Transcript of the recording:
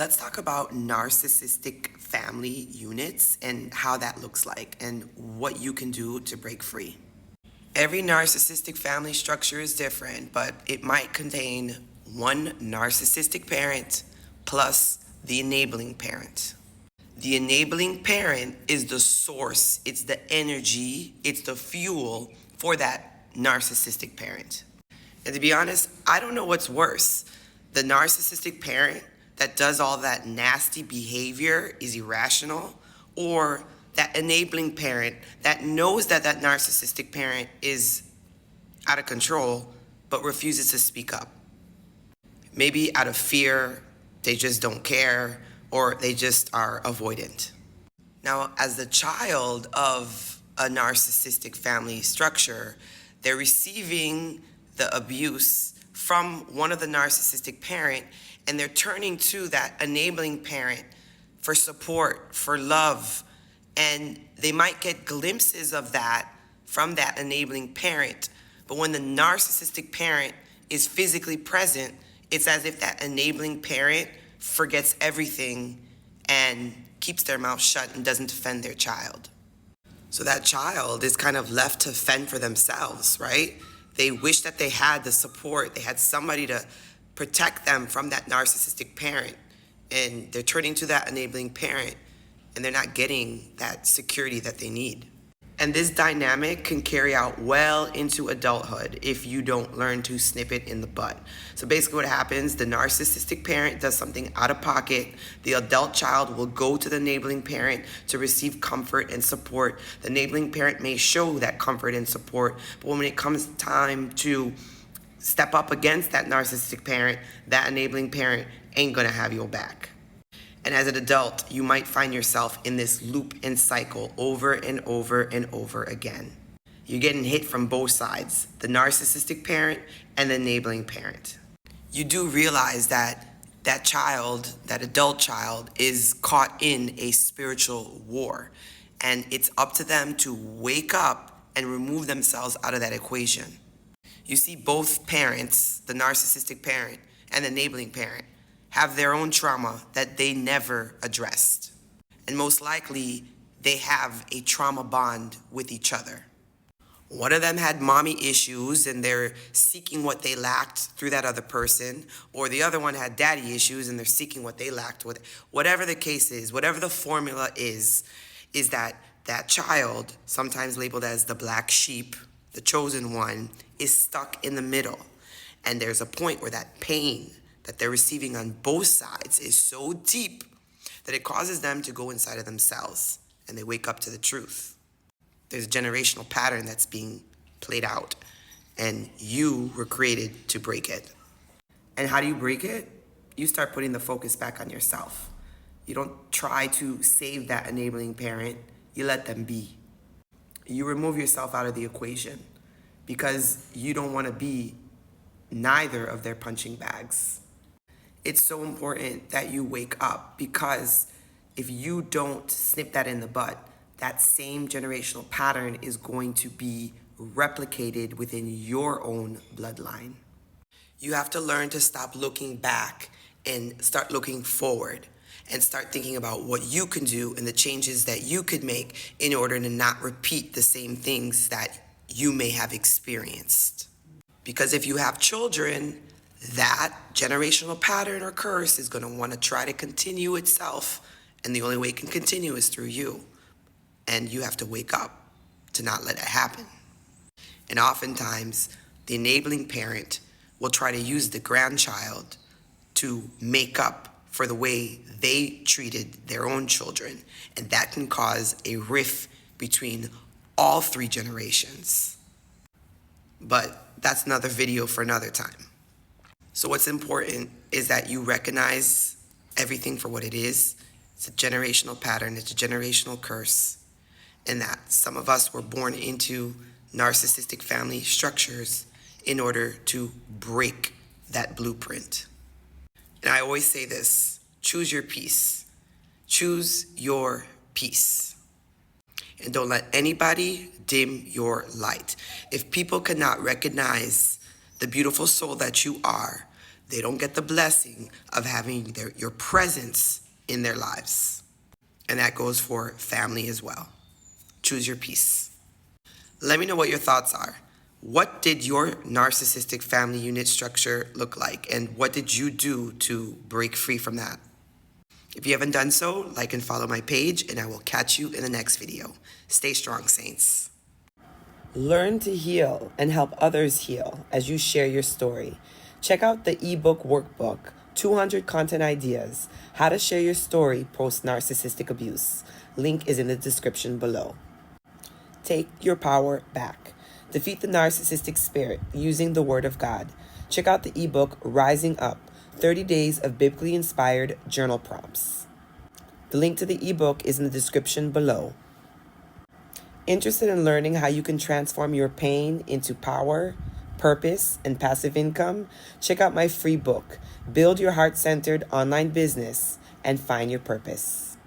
Let's talk about narcissistic family units and how that looks like and what you can do to break free. Every narcissistic family structure is different, but it might contain one narcissistic parent plus the enabling parent. The enabling parent is the source, it's the energy, it's the fuel for that narcissistic parent. And to be honest, I don't know what's worse. The narcissistic parent that does all that nasty behavior is irrational, or that enabling parent that knows that that narcissistic parent is out of control but refuses to speak up. Maybe out of fear, they just don't care, or they just are avoidant. Now, as the child of a narcissistic family structure, they're receiving the abuse from one of the narcissistic parent, and they're turning to that enabling parent for support, for love, and they might get glimpses of that from that enabling parent. But when the narcissistic parent is physically present, it's as if that enabling parent forgets everything and keeps their mouth shut and doesn't defend their child. So that child is kind of left to fend for themselves, right? They wish that they had the support, they had somebody to protect them from that narcissistic parent, and they're turning to that enabling parent, and they're not getting that security that they need. And this dynamic can carry out well into adulthood if you don't learn to snip it in the bud. So basically what happens, the narcissistic parent does something out of pocket. The adult child will go to the enabling parent to receive comfort and support. The enabling parent may show that comfort and support, but when it comes time to step up against that narcissistic parent, that enabling parent ain't gonna have your back. And as an adult, you might find yourself in this loop and cycle over and over and over again. You're getting hit from both sides, the narcissistic parent and the enabling parent. You do realize that that child, that adult child, is caught in a spiritual war. And it's up to them to wake up and remove themselves out of that equation. You see, both parents, the narcissistic parent and the enabling parent, have their own trauma that they never addressed. And most likely, they have a trauma bond with each other. One of them had mommy issues and they're seeking what they lacked through that other person, or the other one had daddy issues and they're seeking what they lacked with. Whatever the case is, whatever the formula is that that child, sometimes labeled as the black sheep, the chosen one, is stuck in the middle. And there's a point where that pain that they're receiving on both sides is so deep that it causes them to go inside of themselves and they wake up to the truth. There's a generational pattern that's being played out, and you were created to break it. And how do you break it? You start putting the focus back on yourself. You don't try to save that enabling parent, you let them be. You remove yourself out of the equation because you don't want to be neither of their punching bags. It's so important that you wake up, because if you don't snip that in the bud, that same generational pattern is going to be replicated within your own bloodline. You have to learn to stop looking back and start looking forward and start thinking about what you can do and the changes that you could make in order to not repeat the same things that you may have experienced. Because if you have children, that generational pattern or curse is going to want to try to continue itself, and the only way it can continue is through you. And you have to wake up to not let it happen. And oftentimes, the enabling parent will try to use the grandchild to make up for the way they treated their own children, and that can cause a rift between all three generations. But that's another video for another time. So what's important is that you recognize everything for what it is. It's a generational pattern, it's a generational curse, and that some of us were born into narcissistic family structures in order to break that blueprint. And I always say this, choose your peace. Choose your peace. And don't let anybody dim your light. If people cannot recognize the beautiful soul that you are, They don't get the blessing of having your presence in their lives. And that goes for family as well. Choose your peace. Let me know what your thoughts are. What did your narcissistic family unit structure look like? And what did you do to break free from that? If you haven't done so, like and follow my page, and I will catch you in the next video. Stay strong, saints. Learn to heal and help others heal as you share your story. Check out the ebook workbook, 200 content ideas, how to share your story post-narcissistic abuse. Link is in the description below. Take your power back. Defeat the narcissistic spirit using the Word of God. Check out the ebook Rising Up, 30 Days of Biblically Inspired Journal Prompts. The link to the ebook is in the description below. Interested in learning how you can transform your pain into power, purpose, and passive income? Check out my free book, Build Your Heart-Centered Online Business and Find Your Purpose.